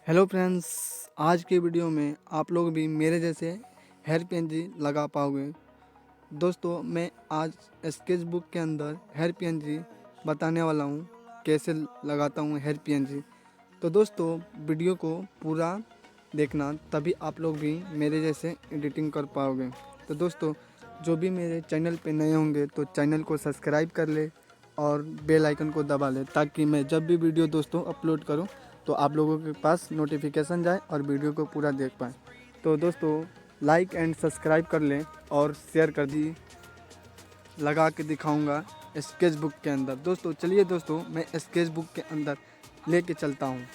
Hello friends, आज के video में आप लोग भी मेरे जैसे हेयर पीएनजी लगा पाओगे। दोस्तों, मैं आज स्केचबुक के अंदर हेयर पीएनजी बताने वाला हूँ कैसे लगाता हूँ हेयर पीएनजी। तो दोस्तों, वीडियो को पूरा देखना, तभी आप लोग भी मेरे जैसे एडिटिंग कर पाओगे। तो दोस्तों, जो भी मेरे चैनल पे नए होंगे तो चैनल को सब्सक्राइब कर ले और बेल आइकन को दबा ले, ताकि मैं जब भी वीडियो दोस्तों अपलोड करूं तो आप लोगों के पास नोटिफिकेशन जाए और वीडियो को पूरा देख पाएँ। तो दोस्तों, लाइक एंड सब्सक्राइब कर लें और शेयर कर दी। लगा के दिखाऊंगा स्केचबुक के अंदर। दोस्तों चलिए दोस्तों, मैं स्केचबुक के अंदर लेके चलता हूँ।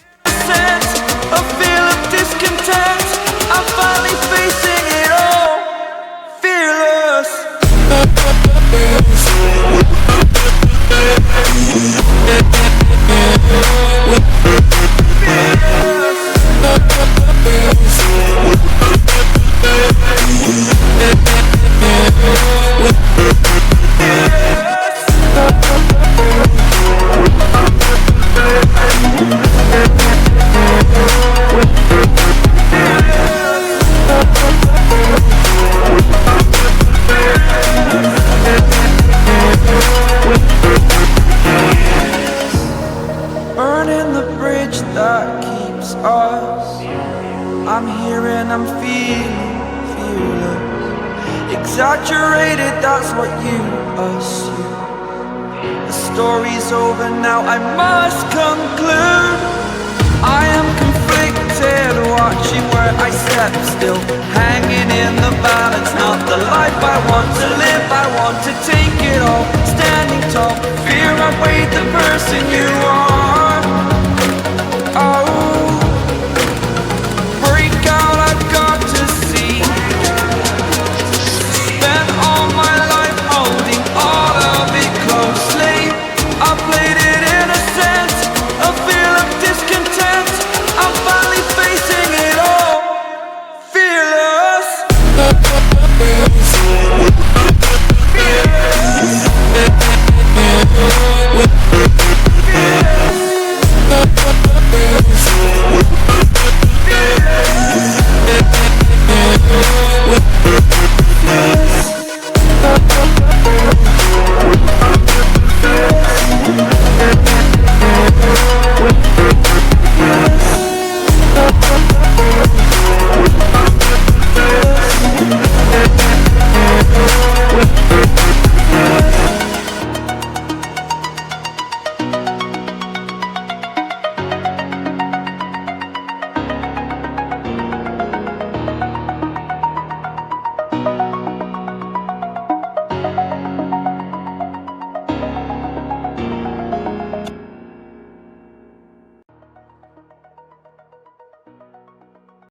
Burning the bridge that keeps us. I'm here and I'm feeling fearless. Exaggerated, that's what you assume. The story's over now, I must conclude. I am conflicted, watching where I step still, hanging in the balance. Not the life I want to live, I want to take it all. Standing tall, fear I weighed the person you are. Oh, break out, I've got to see. Spent all my life holding all of it closely. I played it innocent, a feel of discontent. I'm finally facing it all, fearless.